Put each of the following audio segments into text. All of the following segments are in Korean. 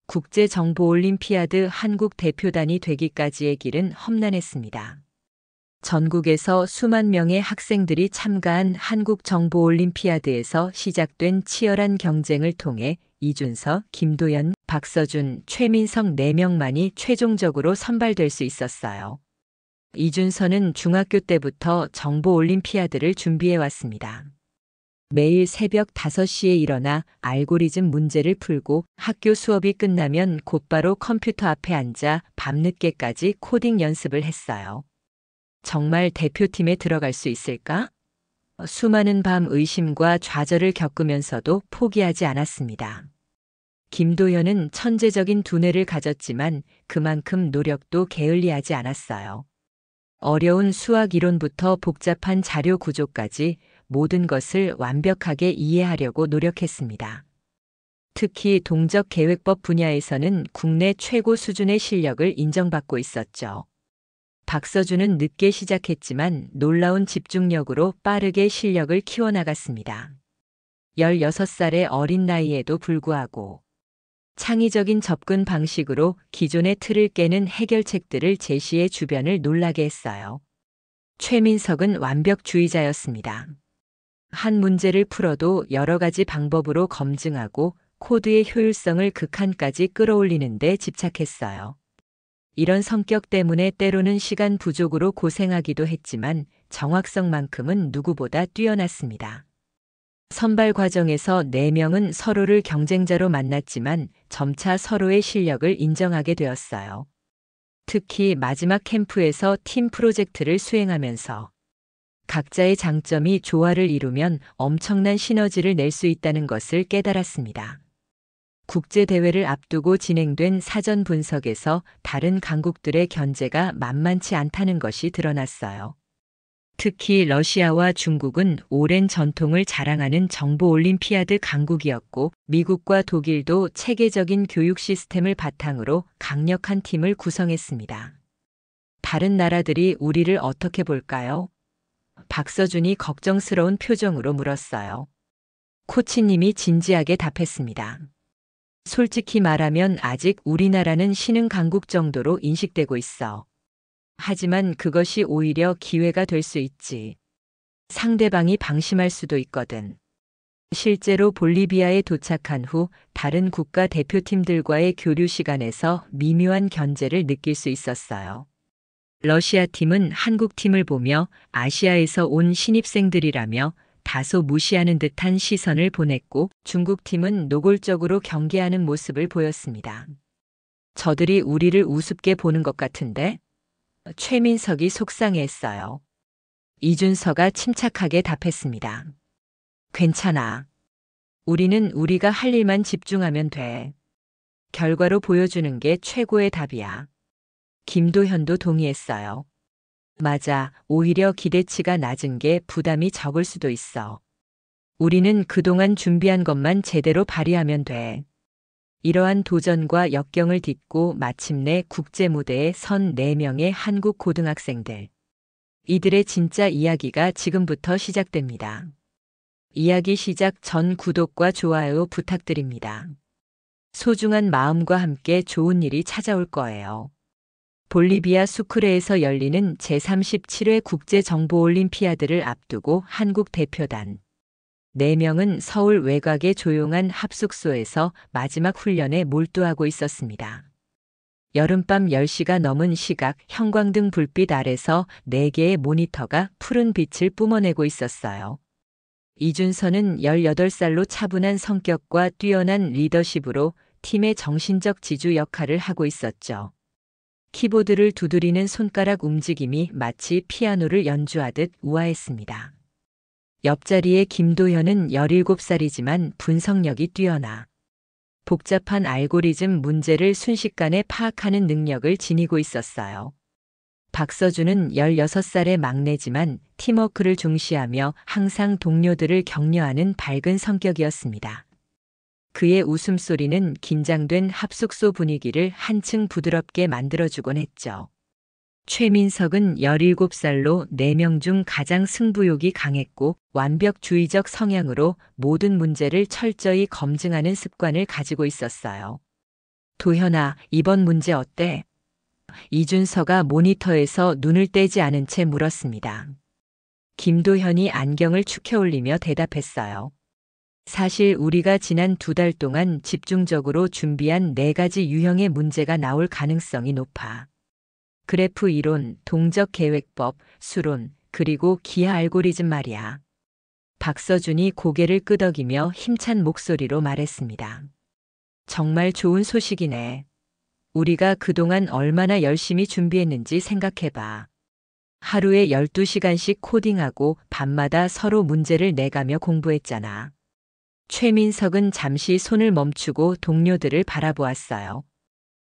국제정보올림피아드 한국 대표단이 되기까지의 길은 험난했습니다. 전국에서 수만 명의 학생들이 참가한 한국정보올림피아드에서 시작된 치열한 경쟁을 통해 이준석, 김도연, 박서준, 최민석 4명만이 최종적으로 선발될 수 있었어요. 이준서는 중학교 때부터 정보올림피아드를 준비해왔습니다. 매일 새벽 5시에 일어나 알고리즘 문제를 풀고 학교 수업이 끝나면 곧바로 컴퓨터 앞에 앉아 밤늦게까지 코딩 연습을 했어요. 정말 대표팀에 들어갈 수 있을까? 수많은 밤 의심과 좌절을 겪으면서도 포기하지 않았습니다. 김도연은 천재적인 두뇌를 가졌지만 그만큼 노력도 게을리하지 않았어요. 어려운 수학 이론부터 복잡한 자료 구조까지 모든 것을 완벽하게 이해하려고 노력했습니다. 특히 동적 계획법 분야에서는 국내 최고 수준의 실력을 인정받고 있었죠. 박서준은 늦게 시작했지만 놀라운 집중력으로 빠르게 실력을 키워나갔습니다. 16살의 어린 나이에도 불구하고 창의적인 접근 방식으로 기존의 틀을 깨는 해결책들을 제시해 주변을 놀라게 했어요. 최민석은 완벽주의자였습니다. 한 문제를 풀어도 여러 가지 방법으로 검증하고 코드의 효율성을 극한까지 끌어올리는 데 집착했어요. 이런 성격 때문에 때로는 시간 부족으로 고생하기도 했지만 정확성만큼은 누구보다 뛰어났습니다. 선발 과정에서 4명은 서로를 경쟁자로 만났지만 점차 서로의 실력을 인정하게 되었어요. 특히 마지막 캠프에서 팀 프로젝트를 수행하면서 각자의 장점이 조화를 이루면 엄청난 시너지를 낼 수 있다는 것을 깨달았습니다. 국제대회를 앞두고 진행된 사전 분석에서 다른 강국들의 견제가 만만치 않다는 것이 드러났어요. 특히 러시아와 중국은 오랜 전통을 자랑하는 정보올림피아드 강국이었고 미국과 독일도 체계적인 교육 시스템을 바탕으로 강력한 팀을 구성했습니다. 다른 나라들이 우리를 어떻게 볼까요? 박서준이 걱정스러운 표정으로 물었어요. 코치님이 진지하게 답했습니다. 솔직히 말하면 아직 우리나라는 신흥 강국 정도로 인식되고 있어. 하지만 그것이 오히려 기회가 될 수 있지. 상대방이 방심할 수도 있거든. 실제로 볼리비아에 도착한 후 다른 국가 대표팀들과의 교류 시간에서 미묘한 견제를 느낄 수 있었어요. 러시아 팀은 한국 팀을 보며 아시아에서 온 신입생들이라며 다소 무시하는 듯한 시선을 보냈고 중국 팀은 노골적으로 경계하는 모습을 보였습니다. 저들이 우리를 우습게 보는 것 같은데? 최민석이 속상해했어요. 이준서가 침착하게 답했습니다. 괜찮아. 우리는 우리가 할 일만 집중하면 돼. 결과로 보여주는 게 최고의 답이야. 김도현도 동의했어요. 맞아, 오히려 기대치가 낮은 게 부담이 적을 수도 있어. 우리는 그동안 준비한 것만 제대로 발휘하면 돼. 이러한 도전과 역경을 딛고 마침내 국제 무대에 선 4명의 한국 고등학생들. 이들의 진짜 이야기가 지금부터 시작됩니다. 이야기 시작 전 구독과 좋아요 부탁드립니다. 소중한 마음과 함께 좋은 일이 찾아올 거예요. 볼리비아 수크레에서 열리는 제37회 국제정보올림피아드를 앞두고 한국 대표단 4명은 서울 외곽의 조용한 합숙소에서 마지막 훈련에 몰두하고 있었습니다. 여름밤 10시가 넘은 시각 형광등 불빛 아래서 4개의 모니터가 푸른 빛을 뿜어내고 있었어요. 이준서는 18살로 차분한 성격과 뛰어난 리더십으로 팀의 정신적 지주 역할을 하고 있었죠. 키보드를 두드리는 손가락 움직임이 마치 피아노를 연주하듯 우아했습니다. 옆자리의 김도현은 17살이지만 분석력이 뛰어나 복잡한 알고리즘 문제를 순식간에 파악하는 능력을 지니고 있었어요. 박서준은 16살의 막내지만 팀워크를 중시하며 항상 동료들을 격려하는 밝은 성격이었습니다. 그의 웃음소리는 긴장된 합숙소 분위기를 한층 부드럽게 만들어주곤 했죠. 최민석은 17살로 4명 중 가장 승부욕이 강했고 완벽주의적 성향으로 모든 문제를 철저히 검증하는 습관을 가지고 있었어요. 도현아, 이번 문제 어때? 이준서가 모니터에서 눈을 떼지 않은 채 물었습니다. 김도현이 안경을 축혀 올리며 대답했어요. 사실 우리가 지난 2달 동안 집중적으로 준비한 4가지 유형의 문제가 나올 가능성이 높아. 그래프 이론, 동적 계획법, 수론, 그리고 기하 알고리즘 말이야. 박서준이 고개를 끄덕이며 힘찬 목소리로 말했습니다. 정말 좋은 소식이네. 우리가 그동안 얼마나 열심히 준비했는지 생각해봐. 하루에 12시간씩 코딩하고 밤마다 서로 문제를 내가며 공부했잖아. 최민석은 잠시 손을 멈추고 동료들을 바라보았어요.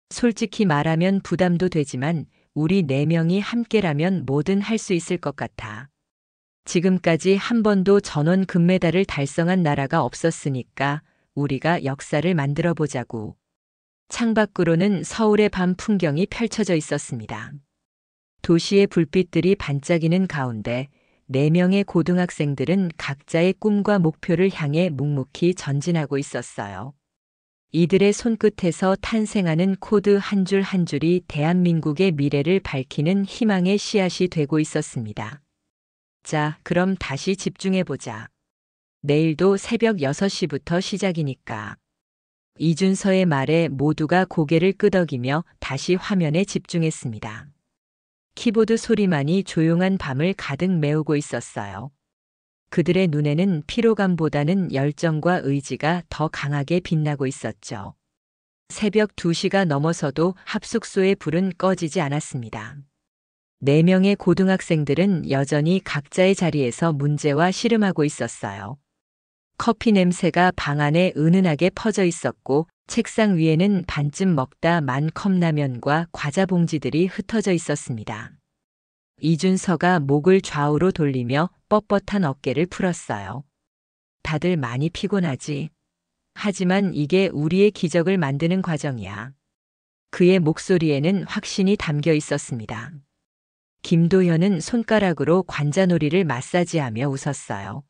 솔직히 말하면 부담도 되지만 우리 4명이 함께라면 뭐든 할 수 있을 것 같아. 지금까지 한 번도 전원 금메달을 달성한 나라가 없었으니까 우리가 역사를 만들어 보자고. 창밖으로는 서울의 밤 풍경이 펼쳐져 있었습니다. 도시의 불빛들이 반짝이는 가운데 4명의 고등학생들은 각자의 꿈과 목표를 향해 묵묵히 전진하고 있었어요. 이들의 손끝에서 탄생하는 코드 한 줄 한 줄이 대한민국의 미래를 밝히는 희망의 씨앗이 되고 있었습니다. 자, 그럼 다시 집중해보자. 내일도 새벽 6시부터 시작이니까. 이준서의 말에 모두가 고개를 끄덕이며 다시 화면에 집중했습니다. 키보드 소리만이 조용한 밤을 가득 메우고 있었어요. 그들의 눈에는 피로감보다는 열정과 의지가 더 강하게 빛나고 있었죠. 새벽 2시가 넘어서도 합숙소의 불은 꺼지지 않았습니다. 4명의 고등학생들은 여전히 각자의 자리에서 문제와 씨름하고 있었어요. 커피 냄새가 방 안에 은은하게 퍼져 있었고 책상 위에는 반쯤 먹다 만 컵라면과 과자 봉지들이 흩어져 있었습니다. 이준서가 목을 좌우로 돌리며 뻣뻣한 어깨를 풀었어요. 다들 많이 피곤하지. 하지만 이게 우리의 기적을 만드는 과정이야. 그의 목소리에는 확신이 담겨 있었습니다. 김도현은 손가락으로 관자놀이를 마사지하며 웃었어요.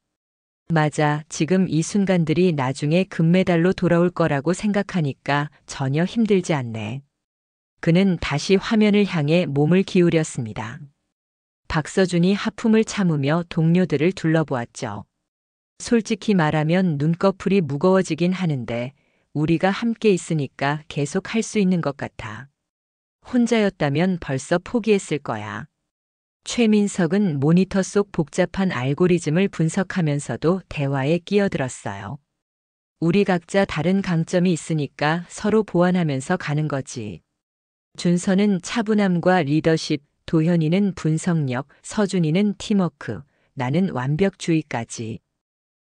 맞아, 지금 이 순간들이 나중에 금메달로 돌아올 거라고 생각하니까 전혀 힘들지 않네. 그는 다시 화면을 향해 몸을 기울였습니다. 박서준이 하품을 참으며 동료들을 둘러보았죠. 솔직히 말하면 눈꺼풀이 무거워지긴 하는데 우리가 함께 있으니까 계속 할 수 있는 것 같아. 혼자였다면 벌써 포기했을 거야. 최민석은 모니터 속 복잡한 알고리즘을 분석하면서도 대화에 끼어들었어요. 우리 각자 다른 강점이 있으니까 서로 보완하면서 가는 거지. 준서는 차분함과 리더십, 도현이는 분석력, 서준이는 팀워크, 나는 완벽주의까지.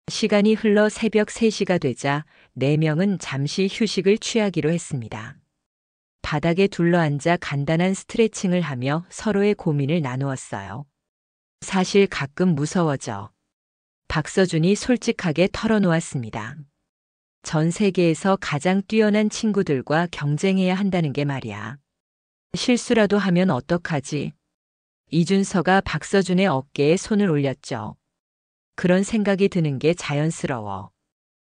시간이 흘러 새벽 3시가 되자 4명은 잠시 휴식을 취하기로 했습니다. 바닥에 둘러앉아 간단한 스트레칭을 하며 서로의 고민을 나누었어요. 사실 가끔 무서워져. 박서준이 솔직하게 털어놓았습니다. 전 세계에서 가장 뛰어난 친구들과 경쟁해야 한다는 게 말이야. 실수라도 하면 어떡하지? 이준서가 박서준의 어깨에 손을 올렸죠. 그런 생각이 드는 게 자연스러워.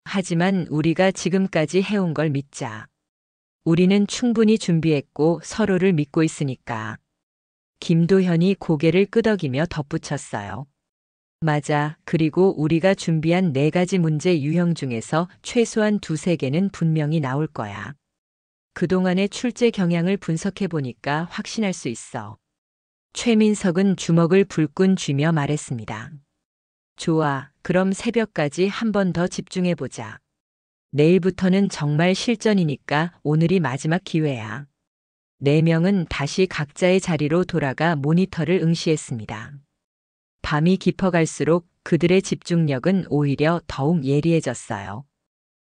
하지만 우리가 지금까지 해온 걸 믿자. 우리는 충분히 준비했고 서로를 믿고 있으니까. 김도현이 고개를 끄덕이며 덧붙였어요. 맞아. 그리고 우리가 준비한 4가지 문제 유형 중에서 최소한 2~3개는 분명히 나올 거야. 그동안의 출제 경향을 분석해보니까 확신할 수 있어. 최민석은 주먹을 불끈 쥐며 말했습니다. 좋아. 그럼 새벽까지 한 번 더 집중해보자. 내일부터는 정말 실전이니까 오늘이 마지막 기회야. 4명은 다시 각자의 자리로 돌아가 모니터를 응시했습니다. 밤이 깊어갈수록 그들의 집중력은 오히려 더욱 예리해졌어요.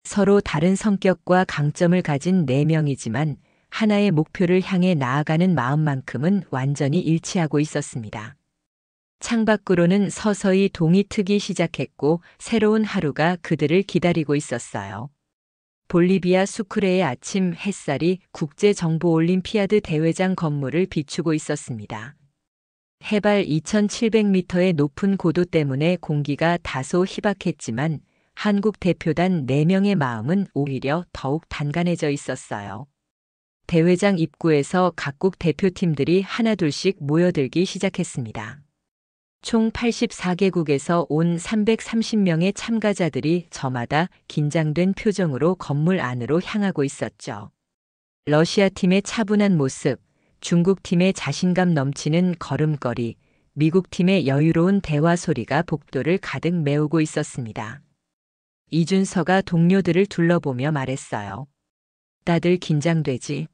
서로 다른 성격과 강점을 가진 4명이지만 하나의 목표를 향해 나아가는 마음만큼은 완전히 일치하고 있었습니다. 창밖으로는 서서히 동이 트기 시작했고 새로운 하루가 그들을 기다리고 있었어요. 볼리비아 수크레의 아침 햇살이 국제정보올림피아드 대회장 건물을 비추고 있었습니다. 해발 2,700m의 높은 고도 때문에 공기가 다소 희박했지만 한국 대표단 4명의 마음은 오히려 더욱 단간해져 있었어요. 대회장 입구에서 각국 대표팀들이 하나둘씩 모여들기 시작했습니다. 총 84개국에서 온 330명의 참가자들이 저마다 긴장된 표정으로 건물 안으로 향하고 있었죠. 러시아 팀의 차분한 모습, 중국 팀의 자신감 넘치는 걸음걸이, 미국 팀의 여유로운 대화 소리가 복도를 가득 메우고 있었습니다. 이준서가 동료들을 둘러보며 말했어요. 다들 긴장되지?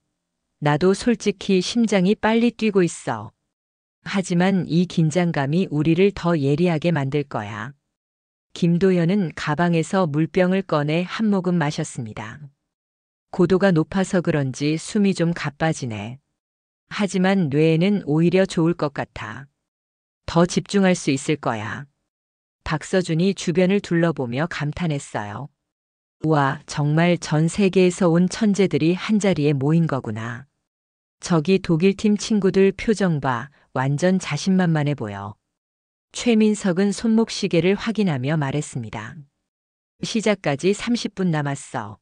나도 솔직히 심장이 빨리 뛰고 있어. 하지만 이 긴장감이 우리를 더 예리하게 만들 거야. 김도현은 가방에서 물병을 꺼내 한 모금 마셨습니다. 고도가 높아서 그런지 숨이 좀 가빠지네. 하지만 뇌에는 오히려 좋을 것 같아. 더 집중할 수 있을 거야. 박서준이 주변을 둘러보며 감탄했어요. 우와, 정말 전 세계에서 온 천재들이 한자리에 모인 거구나. 저기 독일팀 친구들 표정 봐. 완전 자신만만해 보여. 최민석은 손목시계를 확인하며 말했습니다. 시작까지 30분 남았어.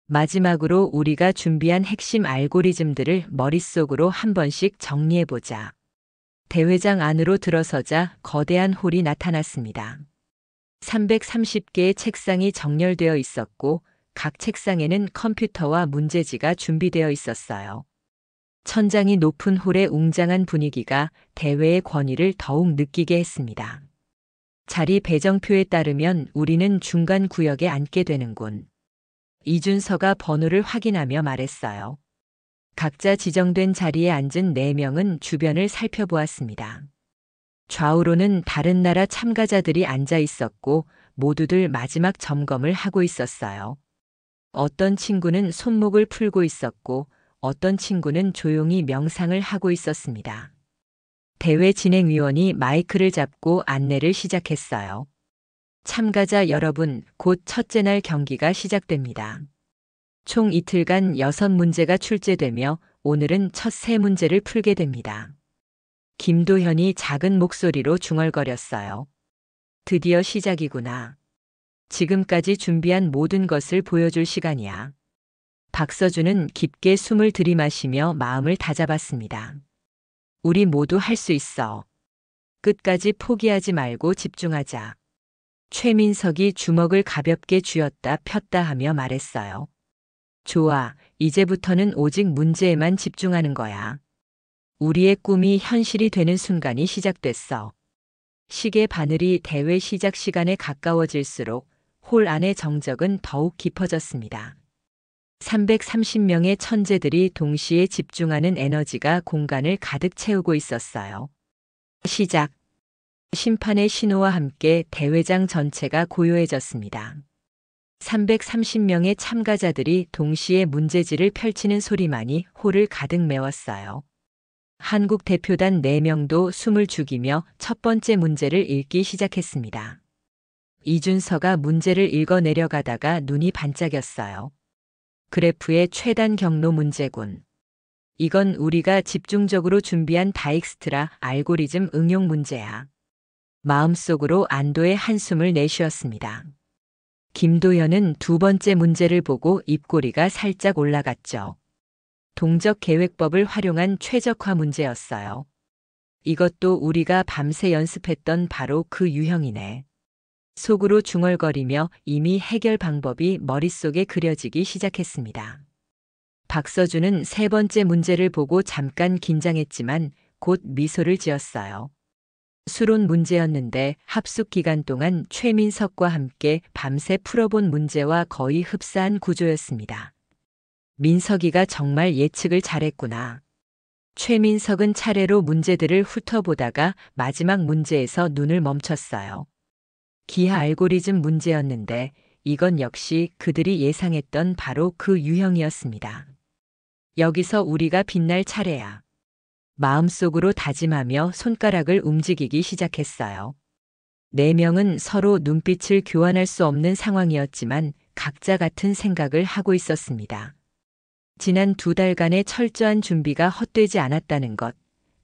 마지막으로 우리가 준비한 핵심 알고리즘들을 머릿속으로 한 번씩 정리해보자. 대회장 안으로 들어서자 거대한 홀이 나타났습니다. 330개의 책상이 정렬되어 있었고 각 책상에는 컴퓨터와 문제지가 준비되어 있었어요. 천장이 높은 홀의 웅장한 분위기가 대회의 권위를 더욱 느끼게 했습니다. 자리 배정표에 따르면 우리는 중간 구역에 앉게 되는군. 이준서가 번호를 확인하며 말했어요. 각자 지정된 자리에 앉은 4명은 주변을 살펴보았습니다. 좌우로는 다른 나라 참가자들이 앉아 있었고 모두들 마지막 점검을 하고 있었어요. 어떤 친구는 손목을 풀고 있었고 어떤 친구는 조용히 명상을 하고 있었습니다. 대회 진행위원이 마이크를 잡고 안내를 시작했어요. 참가자 여러분, 곧 첫째 날 경기가 시작됩니다. 총 이틀간 6문제가 출제되며 오늘은 첫 3문제를 풀게 됩니다. 김도현이 작은 목소리로 중얼거렸어요. 드디어 시작이구나. 지금까지 준비한 모든 것을 보여줄 시간이야. 박서준은 깊게 숨을 들이마시며 마음을 다잡았습니다. 우리 모두 할 수 있어. 끝까지 포기하지 말고 집중하자. 최민석이 주먹을 가볍게 쥐었다 폈다 하며 말했어요. 좋아, 이제부터는 오직 문제에만 집중하는 거야. 우리의 꿈이 현실이 되는 순간이 시작됐어. 시계 바늘이 대회 시작 시간에 가까워질수록 홀 안의 정적은 더욱 깊어졌습니다. 330명의 천재들이 동시에 집중하는 에너지가 공간을 가득 채우고 있었어요. 시작. 심판의 신호와 함께 대회장 전체가 고요해졌습니다. 330명의 참가자들이 동시에 문제지를 펼치는 소리만이 홀을 가득 메웠어요. 한국 대표단 4명도 숨을 죽이며 첫 번째 문제를 읽기 시작했습니다. 이준서가 문제를 읽어 내려가다가 눈이 반짝였어요. 그래프의 최단 경로 문제군. 이건 우리가 집중적으로 준비한 다익스트라 알고리즘 응용 문제야. 마음속으로 안도의 한숨을 내쉬었습니다. 김도현은 두 번째 문제를 보고 입꼬리가 살짝 올라갔죠. 동적 계획법을 활용한 최적화 문제였어요. 이것도 우리가 밤새 연습했던 바로 그 유형이네. 속으로 중얼거리며 이미 해결 방법이 머릿속에 그려지기 시작했습니다. 박서준은 세 번째 문제를 보고 잠깐 긴장했지만 곧 미소를 지었어요. 수론 문제였는데 합숙 기간 동안 최민석과 함께 밤새 풀어본 문제와 거의 흡사한 구조였습니다. 민석이가 정말 예측을 잘했구나. 최민석은 차례로 문제들을 훑어보다가 마지막 문제에서 눈을 멈췄어요. 기하 알고리즘 문제였는데 이건 역시 그들이 예상했던 바로 그 유형이었습니다. 여기서 우리가 빛날 차례야. 마음속으로 다짐하며 손가락을 움직이기 시작했어요. 4명은 서로 눈빛을 교환할 수 없는 상황이었지만 각자 같은 생각을 하고 있었습니다. 지난 2달간의 철저한 준비가 헛되지 않았다는 것,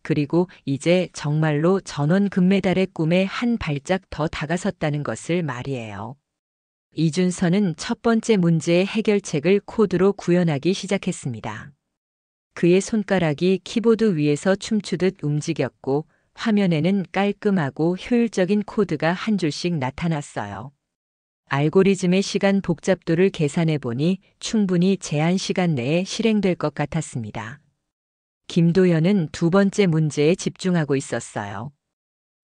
그리고 이제 정말로 전원 금메달의 꿈에 한 발짝 더 다가섰다는 것을 말이에요. 이준서는 첫 번째 문제의 해결책을 코드로 구현하기 시작했습니다. 그의 손가락이 키보드 위에서 춤추듯 움직였고 화면에는 깔끔하고 효율적인 코드가 한 줄씩 나타났어요. 알고리즘의 시간 복잡도를 계산해 보니 충분히 제한 시간 내에 실행될 것 같았습니다. 김도현은 두 번째 문제에 집중하고 있었어요.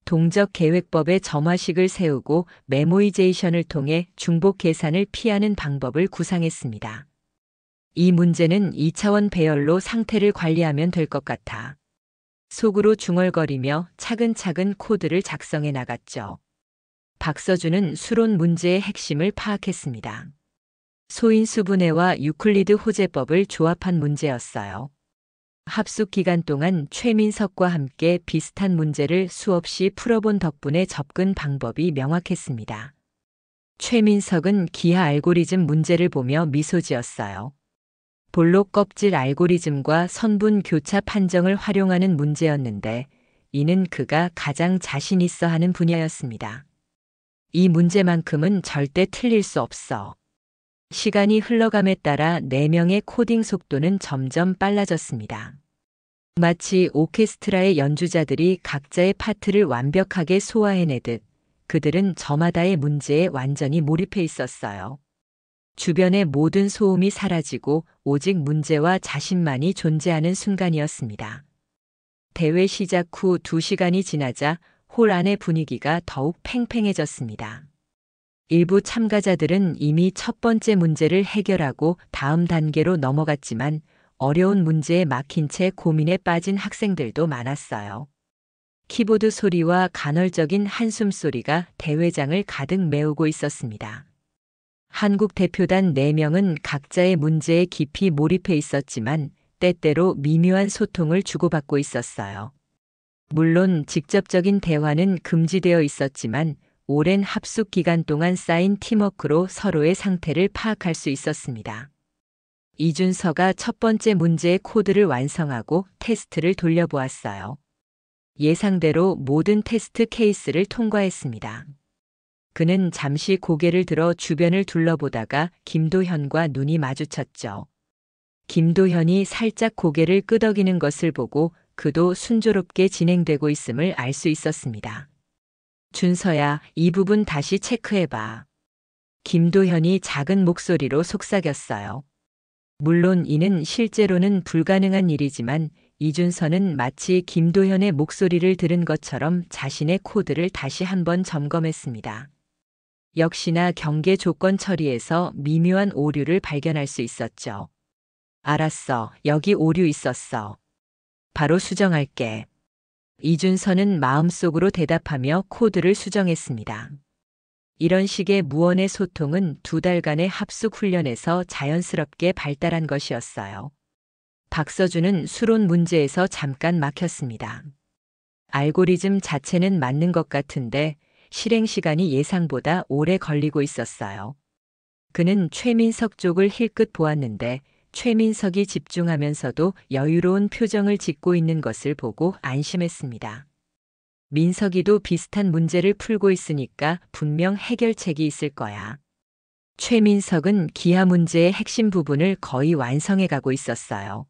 동적 계획법의 점화식을 세우고 메모이제이션을 통해 중복 계산을 피하는 방법을 구상했습니다. 이 문제는 2차원 배열로 상태를 관리하면 될 것 같아. 속으로 중얼거리며 차근차근 코드를 작성해 나갔죠. 박서준은 수론 문제의 핵심을 파악했습니다. 소인수 분해와 유클리드 호재법을 조합한 문제였어요. 합숙 기간 동안 최민석과 함께 비슷한 문제를 수없이 풀어본 덕분에 접근 방법이 명확했습니다. 최민석은 기하 알고리즘 문제를 보며 미소 지었어요. 볼록 껍질 알고리즘과 선분 교차 판정을 활용하는 문제였는데 이는 그가 가장 자신 있어 하는 분야였습니다. 이 문제만큼은 절대 틀릴 수 없어. 시간이 흘러감에 따라 4명의 코딩 속도는 점점 빨라졌습니다. 마치 오케스트라의 연주자들이 각자의 파트를 완벽하게 소화해내듯 그들은 저마다의 문제에 완전히 몰입해 있었어요. 주변의 모든 소음이 사라지고 오직 문제와 자신만이 존재하는 순간이었습니다. 대회 시작 후 2시간이 지나자 홀 안의 분위기가 더욱 팽팽해졌습니다. 일부 참가자들은 이미 첫 번째 문제를 해결하고 다음 단계로 넘어갔지만 어려운 문제에 막힌 채 고민에 빠진 학생들도 많았어요. 키보드 소리와 간헐적인 한숨 소리가 대회장을 가득 메우고 있었습니다. 한국 대표단 4명은 각자의 문제에 깊이 몰입해 있었지만 때때로 미묘한 소통을 주고받고 있었어요. 물론 직접적인 대화는 금지되어 있었지만 오랜 합숙 기간 동안 쌓인 팀워크로 서로의 상태를 파악할 수 있었습니다. 이준서가 첫 번째 문제의 코드를 완성하고 테스트를 돌려보았어요. 예상대로 모든 테스트 케이스를 통과했습니다. 그는 잠시 고개를 들어 주변을 둘러보다가 김도현과 눈이 마주쳤죠. 김도현이 살짝 고개를 끄덕이는 것을 보고 그도 순조롭게 진행되고 있음을 알 수 있었습니다. 준서야, 이 부분 다시 체크해봐. 김도현이 작은 목소리로 속삭였어요. 물론 이는 실제로는 불가능한 일이지만 이준서는 마치 김도현의 목소리를 들은 것처럼 자신의 코드를 다시 한번 점검했습니다. 역시나 경계 조건 처리에서 미묘한 오류를 발견할 수 있었죠. 알았어, 여기 오류 있었어. 바로 수정할게. 이준서는 마음속으로 대답하며 코드를 수정했습니다. 이런 식의 무언의 소통은 2달간의 합숙 훈련에서 자연스럽게 발달한 것이었어요. 박서준은 수론 문제에서 잠깐 막혔습니다. 알고리즘 자체는 맞는 것 같은데 실행 시간이 예상보다 오래 걸리고 있었어요. 그는 최민석 쪽을 힐끗 보았는데 최민석이 집중하면서도 여유로운 표정을 짓고 있는 것을 보고 안심했습니다. 민석이도 비슷한 문제를 풀고 있으니까 분명 해결책이 있을 거야. 최민석은 기하 문제의 핵심 부분을 거의 완성해 가고 있었어요.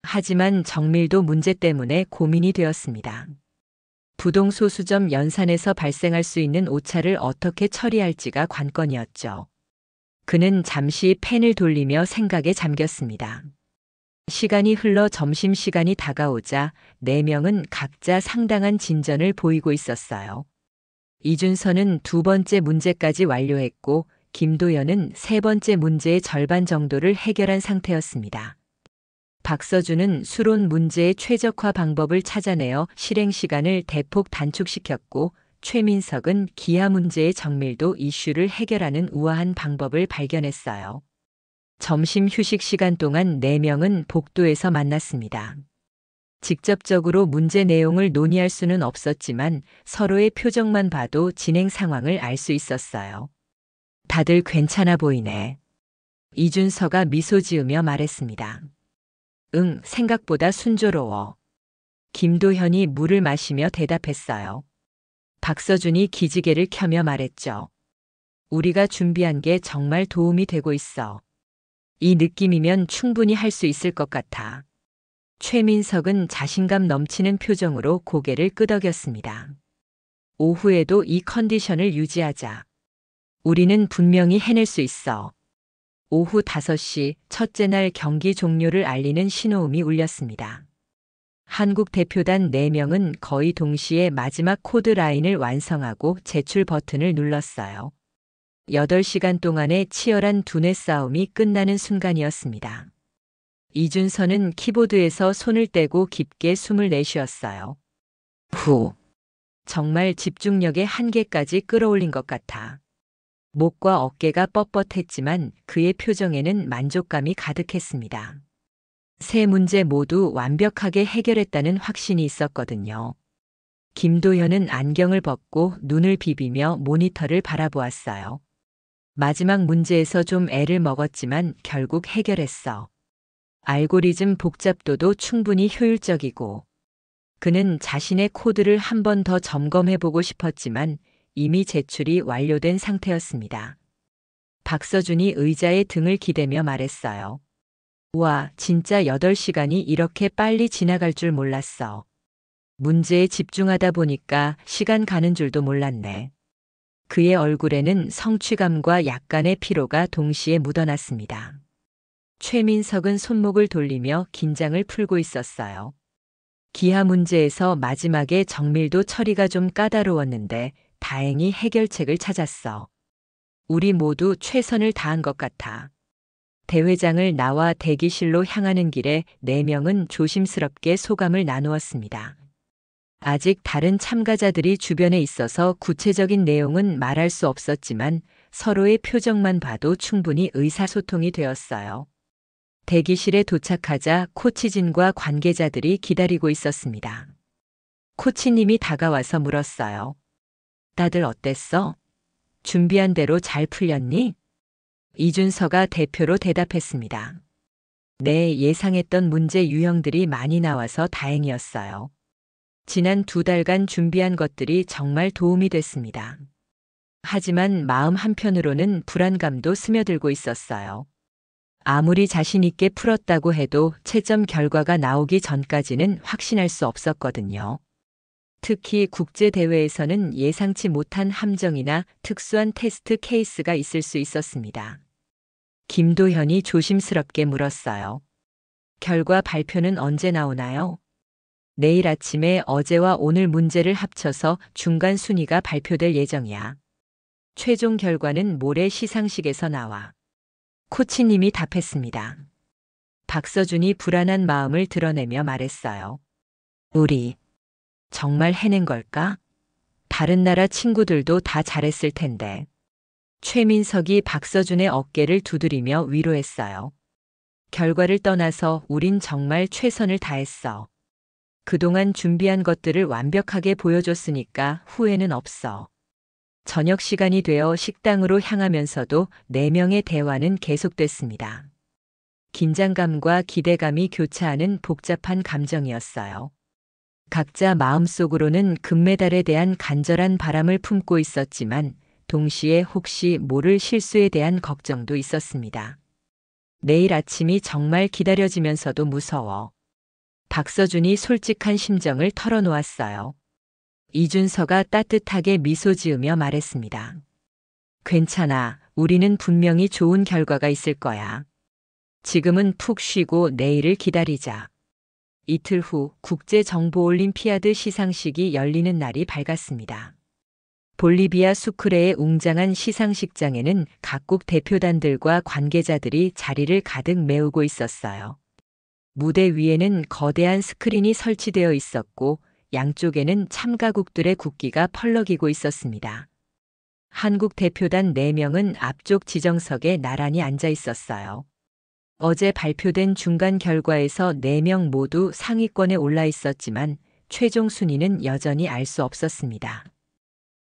하지만 정밀도 문제 때문에 고민이 되었습니다. 부동소수점 연산에서 발생할 수 있는 오차를 어떻게 처리할지가 관건이었죠. 그는 잠시 펜을 돌리며 생각에 잠겼습니다. 시간이 흘러 점심시간이 다가오자 4명은 각자 상당한 진전을 보이고 있었어요. 이준서는 2번째 문제까지 완료했고 김도현은 3번째 문제의 절반 정도를 해결한 상태였습니다. 박서준은 수론 문제의 최적화 방법을 찾아내어 실행 시간을 대폭 단축시켰고 최민석은 기하 문제의 정밀도 이슈를 해결하는 우아한 방법을 발견했어요. 점심 휴식 시간 동안 4명은 복도에서 만났습니다. 직접적으로 문제 내용을 논의할 수는 없었지만 서로의 표정만 봐도 진행 상황을 알 수 있었어요. 다들 괜찮아 보이네. 이준서가 미소 지으며 말했습니다. 응, 생각보다 순조로워. 김도현이 물을 마시며 대답했어요. 박서준이 기지개를 켜며 말했죠. 우리가 준비한 게 정말 도움이 되고 있어. 이 느낌이면 충분히 할 수 있을 것 같아. 최민석은 자신감 넘치는 표정으로 고개를 끄덕였습니다. 오후에도 이 컨디션을 유지하자. 우리는 분명히 해낼 수 있어. 오후 5시 첫째 날 경기 종료를 알리는 신호음이 울렸습니다. 한국 대표단 4명은 거의 동시에 마지막 코드 라인을 완성하고 제출 버튼을 눌렀어요. 8시간 동안의 치열한 두뇌 싸움이 끝나는 순간이었습니다. 이준서는 키보드에서 손을 떼고 깊게 숨을 내쉬었어요. 후. 정말 집중력의 한계까지 끌어올린 것 같아. 목과 어깨가 뻣뻣했지만 그의 표정에는 만족감이 가득했습니다. 세 문제 모두 완벽하게 해결했다는 확신이 있었거든요. 김도현은 안경을 벗고 눈을 비비며 모니터를 바라보았어요. 마지막 문제에서 좀 애를 먹었지만 결국 해결했어. 알고리즘 복잡도도 충분히 효율적이고. 그는 자신의 코드를 한 번 더 점검해보고 싶었지만 이미 제출이 완료된 상태였습니다. 박서준이 의자에 등을 기대며 말했어요. 와, 진짜 8시간이 이렇게 빨리 지나갈 줄 몰랐어. 문제에 집중하다 보니까 시간 가는 줄도 몰랐네. 그의 얼굴에는 성취감과 약간의 피로가 동시에 묻어났습니다. 최민석은 손목을 돌리며 긴장을 풀고 있었어요. 기하 문제에서 마지막에 정밀도 처리가 좀 까다로웠는데 다행히 해결책을 찾았어. 우리 모두 최선을 다한 것 같아. 대회장을 나와 대기실로 향하는 길에 4명은 조심스럽게 소감을 나누었습니다. 아직 다른 참가자들이 주변에 있어서 구체적인 내용은 말할 수 없었지만 서로의 표정만 봐도 충분히 의사소통이 되었어요. 대기실에 도착하자 코치진과 관계자들이 기다리고 있었습니다. 코치님이 다가와서 물었어요. 다들 어땠어? 준비한 대로 잘 풀렸니? 이준서가 대표로 대답했습니다. 네, 예상했던 문제 유형들이 많이 나와서 다행이었어요. 지난 2달간 준비한 것들이 정말 도움이 됐습니다. 하지만 마음 한편으로는 불안감도 스며들고 있었어요. 아무리 자신 있게 풀었다고 해도 채점 결과가 나오기 전까지는 확신할 수 없었거든요. 특히 국제대회에서는 예상치 못한 함정이나 특수한 테스트 케이스가 있을 수 있었습니다. 김도현이 조심스럽게 물었어요. 결과 발표는 언제 나오나요? 내일 아침에 어제와 오늘 문제를 합쳐서 중간 순위가 발표될 예정이야. 최종 결과는 모레 시상식에서 나와. 코치님이 답했습니다. 박서준이 불안한 마음을 드러내며 말했어요. 우리 정말 해낸 걸까? 다른 나라 친구들도 다 잘했을 텐데. 최민석이 박서준의 어깨를 두드리며 위로했어요. 결과를 떠나서 우린 정말 최선을 다했어. 그동안 준비한 것들을 완벽하게 보여줬으니까 후회는 없어. 저녁 시간이 되어 식당으로 향하면서도 4명의 대화는 계속됐습니다. 긴장감과 기대감이 교차하는 복잡한 감정이었어요. 각자 마음속으로는 금메달에 대한 간절한 바람을 품고 있었지만 동시에 혹시 모를 실수에 대한 걱정도 있었습니다. 내일 아침이 정말 기다려지면서도 무서워. 박서준이 솔직한 심정을 털어놓았어요. 이준서가 따뜻하게 미소 지으며 말했습니다. 괜찮아. 우리는 분명히 좋은 결과가 있을 거야. 지금은 푹 쉬고 내일을 기다리자. 이틀 후 국제정보올림피아드 시상식이 열리는 날이 밝았습니다. 볼리비아 수크레의 웅장한 시상식장에는 각국 대표단들과 관계자들이 자리를 가득 메우고 있었어요. 무대 위에는 거대한 스크린이 설치되어 있었고 양쪽에는 참가국들의 국기가 펄럭이고 있었습니다. 한국 대표단 4명은 앞쪽 지정석에 나란히 앉아 있었어요. 어제 발표된 중간 결과에서 4명 모두 상위권에 올라 있었지만 최종 순위는 여전히 알 수 없었습니다.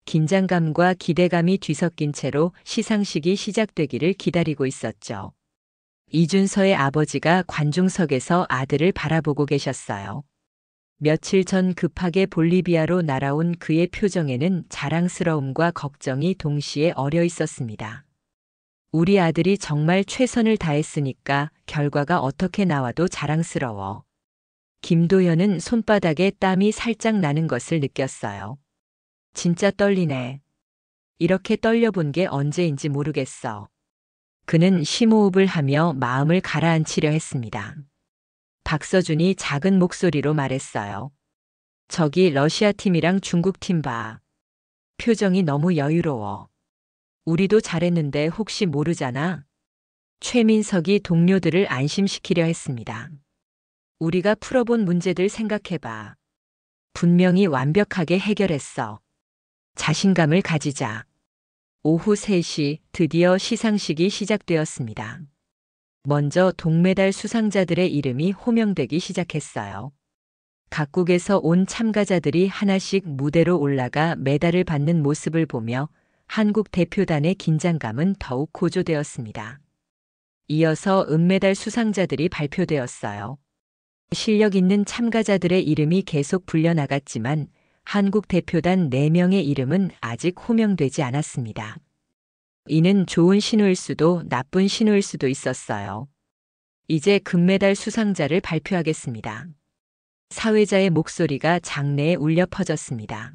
긴장감과 기대감이 뒤섞인 채로 시상식이 시작되기를 기다리고 있었죠. 이준서의 아버지가 관중석에서 아들을 바라보고 계셨어요. 며칠 전 급하게 볼리비아로 날아온 그의 표정에는 자랑스러움과 걱정이 동시에 어려 있었습니다. 우리 아들이 정말 최선을 다했으니까 결과가 어떻게 나와도 자랑스러워. 김도현은 손바닥에 땀이 살짝 나는 것을 느꼈어요. 진짜 떨리네. 이렇게 떨려본 게 언제인지 모르겠어. 그는 심호흡을 하며 마음을 가라앉히려 했습니다. 박서준이 작은 목소리로 말했어요. 저기 러시아 팀이랑 중국 팀 봐. 표정이 너무 여유로워. 우리도 잘했는데 혹시 모르잖아. 최민석이 동료들을 안심시키려 했습니다. 우리가 풀어본 문제들 생각해봐. 분명히 완벽하게 해결했어. 자신감을 가지자. 오후 3시 드디어 시상식이 시작되었습니다. 먼저 동메달 수상자들의 이름이 호명되기 시작했어요. 각국에서 온 참가자들이 하나씩 무대로 올라가 메달을 받는 모습을 보며 한국 대표단의 긴장감은 더욱 고조되었습니다. 이어서 은메달 수상자들이 발표되었어요. 실력 있는 참가자들의 이름이 계속 불려나갔지만 한국 대표단 4명의 이름은 아직 호명되지 않았습니다. 이는 좋은 신호일 수도 나쁜 신호일 수도 있었어요. 이제 금메달 수상자를 발표하겠습니다. 사회자의 목소리가 장내에 울려 퍼졌습니다.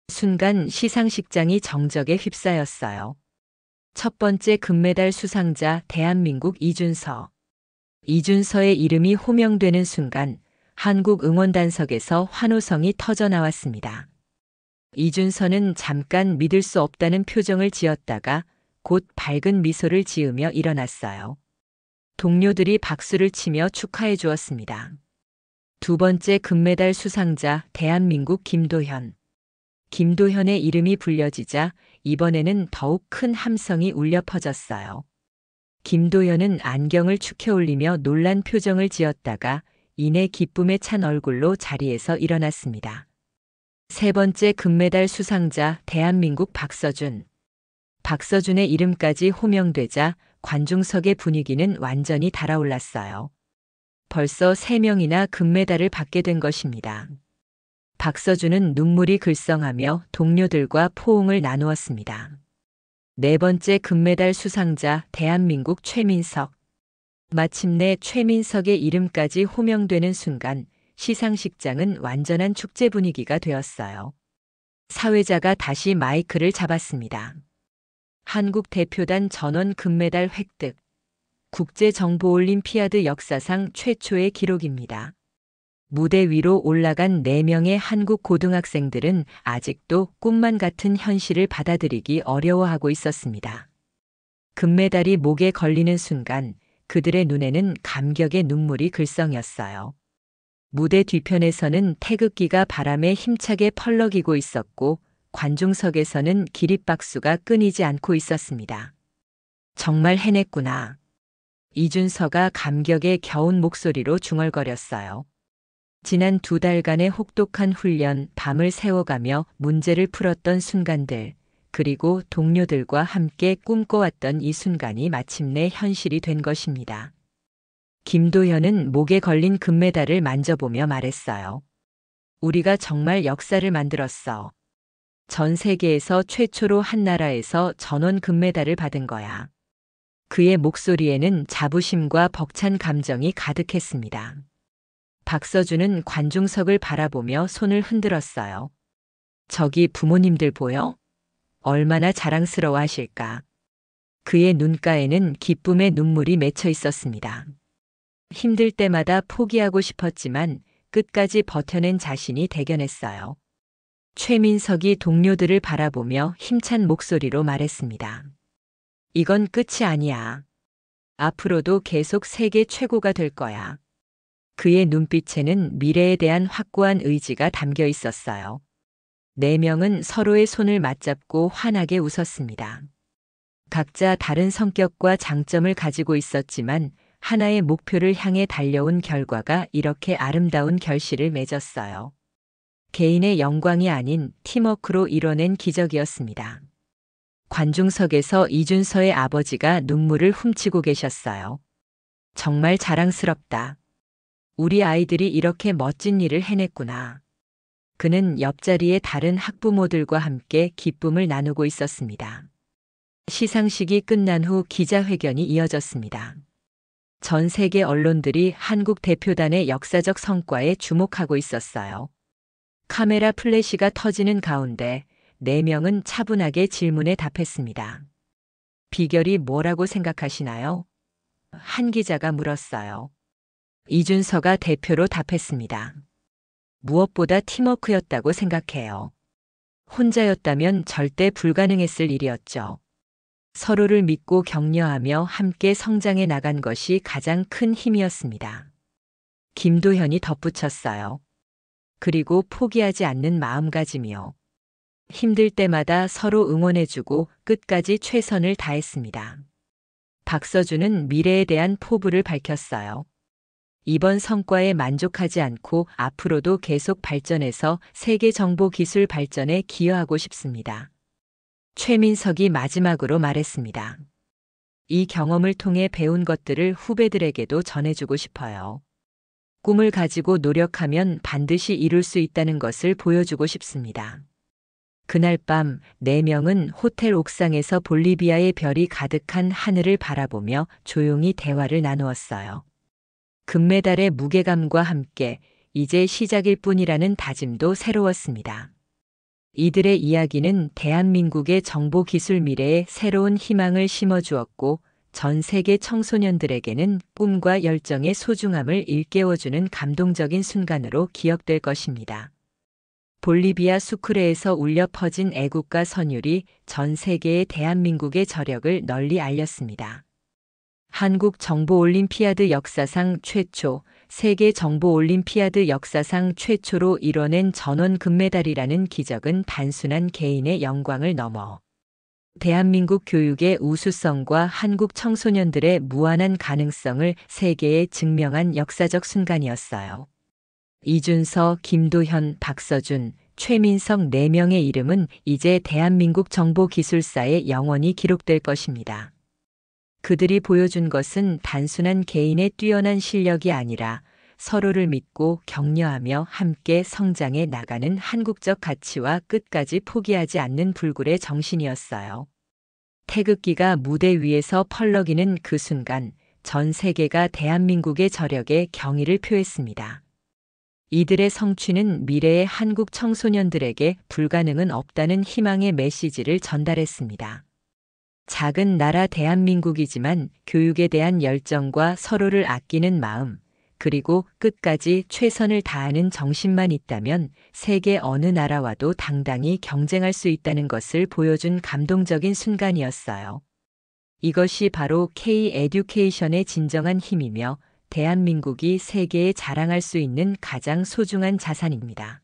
순간 시상식장이 정적에 휩싸였어요. 첫 번째 금메달 수상자 대한민국 이준서. 이준서의 이름이 호명되는 순간 한국 응원단석에서 환호성이 터져 나왔습니다. 이준서는 잠깐 믿을 수 없다는 표정을 지었다가 곧 밝은 미소를 지으며 일어났어요. 동료들이 박수를 치며 축하해 주었습니다. 두 번째 금메달 수상자 대한민국 김도현. 김도현의 이름이 불려지자 이번에는 더욱 큰 함성이 울려 퍼졌어요. 김도현은 안경을 축혀 올리며 놀란 표정을 지었다가 이내 기쁨에 찬 얼굴로 자리에서 일어났습니다. 세 번째 금메달 수상자 대한민국 박서준. 박서준의 이름까지 호명되자 관중석의 분위기는 완전히 달아올랐어요. 벌써 3명이나 금메달을 받게 된 것입니다. 박서준은 눈물이 글썽하며 동료들과 포옹을 나누었습니다. 네 번째 금메달 수상자 대한민국 최민석. 마침내 최민석의 이름까지 호명되는 순간 시상식장은 완전한 축제 분위기가 되었어요. 사회자가 다시 마이크를 잡았습니다. 한국 대표단 전원 금메달 획득. 국제정보올림피아드 역사상 최초의 기록입니다. 무대 위로 올라간 4명의 한국 고등학생들은 아직도 꿈만 같은 현실을 받아들이기 어려워하고 있었습니다. 금메달이 목에 걸리는 순간 그들의 눈에는 감격의 눈물이 글썽였어요. 무대 뒤편에서는 태극기가 바람에 힘차게 펄럭이고 있었고 관중석에서는 기립박수가 끊이지 않고 있었습니다. 정말 해냈구나. 이준서가 감격에 겨운 목소리로 중얼거렸어요. 지난 2달간의 혹독한 훈련, 밤을 새워가며 문제를 풀었던 순간들, 그리고 동료들과 함께 꿈꿔왔던 이 순간이 마침내 현실이 된 것입니다. 김도현은 목에 걸린 금메달을 만져보며 말했어요. 우리가 정말 역사를 만들었어. 전 세계에서 최초로 한 나라에서 전원 금메달을 받은 거야. 그의 목소리에는 자부심과 벅찬 감정이 가득했습니다. 박서준은 관중석을 바라보며 손을 흔들었어요. 저기 부모님들 보여? 얼마나 자랑스러워 하실까. 그의 눈가에는 기쁨의 눈물이 맺혀 있었습니다. 힘들 때마다 포기하고 싶었지만 끝까지 버텨낸 자신이 대견했어요. 최민석이 동료들을 바라보며 힘찬 목소리로 말했습니다. 이건 끝이 아니야. 앞으로도 계속 세계 최고가 될 거야. 그의 눈빛에는 미래에 대한 확고한 의지가 담겨 있었어요. 4명은 서로의 손을 맞잡고 환하게 웃었습니다. 각자 다른 성격과 장점을 가지고 있었지만 하나의 목표를 향해 달려온 결과가 이렇게 아름다운 결실을 맺었어요. 개인의 영광이 아닌 팀워크로 이뤄낸 기적이었습니다. 관중석에서 이준서의 아버지가 눈물을 훔치고 계셨어요. 정말 자랑스럽다. 우리 아이들이 이렇게 멋진 일을 해냈구나. 그는 옆자리의 다른 학부모들과 함께 기쁨을 나누고 있었습니다. 시상식이 끝난 후 기자회견이 이어졌습니다. 전 세계 언론들이 한국 대표단의 역사적 성과에 주목하고 있었어요. 카메라 플래시가 터지는 가운데 4명은 차분하게 질문에 답했습니다. 비결이 뭐라고 생각하시나요? 한 기자가 물었어요. 이준서가 대표로 답했습니다. 무엇보다 팀워크였다고 생각해요. 혼자였다면 절대 불가능했을 일이었죠. 서로를 믿고 격려하며 함께 성장해 나간 것이 가장 큰 힘이었습니다. 김도현이 덧붙였어요. 그리고 포기하지 않는 마음가짐이요. 힘들 때마다 서로 응원해주고 끝까지 최선을 다했습니다. 박서준은 미래에 대한 포부를 밝혔어요. 이번 성과에 만족하지 않고 앞으로도 계속 발전해서 세계 정보 기술 발전에 기여하고 싶습니다. 최민석이 마지막으로 말했습니다. 이 경험을 통해 배운 것들을 후배들에게도 전해주고 싶어요. 꿈을 가지고 노력하면 반드시 이룰 수 있다는 것을 보여주고 싶습니다. 그날 밤 4명은 호텔 옥상에서 볼리비아의 별이 가득한 하늘을 바라보며 조용히 대화를 나누었어요. 금메달의 무게감과 함께 이제 시작일 뿐이라는 다짐도 새로웠습니다. 이들의 이야기는 대한민국의 정보기술 미래에 새로운 희망을 심어주었고 전 세계 청소년들에게는 꿈과 열정의 소중함을 일깨워주는 감동적인 순간으로 기억될 것입니다. 볼리비아 수크레에서 울려 퍼진 애국가 선율이 전 세계에 대한민국의 저력을 널리 알렸습니다. 한국 정보올림피아드 역사상 최초, 세계 정보올림피아드 역사상 최초로 이뤄낸 전원 금메달이라는 기적은 단순한 개인의 영광을 넘어 대한민국 교육의 우수성과 한국 청소년들의 무한한 가능성을 세계에 증명한 역사적 순간이었어요. 이준서, 김도현, 박서준, 최민석 4명의 이름은 이제 대한민국 정보기술사에 영원히 기록될 것입니다. 그들이 보여준 것은 단순한 개인의 뛰어난 실력이 아니라 서로를 믿고 격려하며 함께 성장해 나가는 한국적 가치와 끝까지 포기하지 않는 불굴의 정신이었어요. 태극기가 무대 위에서 펄럭이는 그 순간 전 세계가 대한민국의 저력에 경의를 표했습니다. 이들의 성취는 미래의 한국 청소년들에게 불가능은 없다는 희망의 메시지를 전달했습니다. 작은 나라 대한민국이지만 교육에 대한 열정과 서로를 아끼는 마음, 그리고 끝까지 최선을 다하는 정신만 있다면 세계 어느 나라와도 당당히 경쟁할 수 있다는 것을 보여준 감동적인 순간이었어요. 이것이 바로 K-에듀케이션의 진정한 힘이며 대한민국이 세계에 자랑할 수 있는 가장 소중한 자산입니다.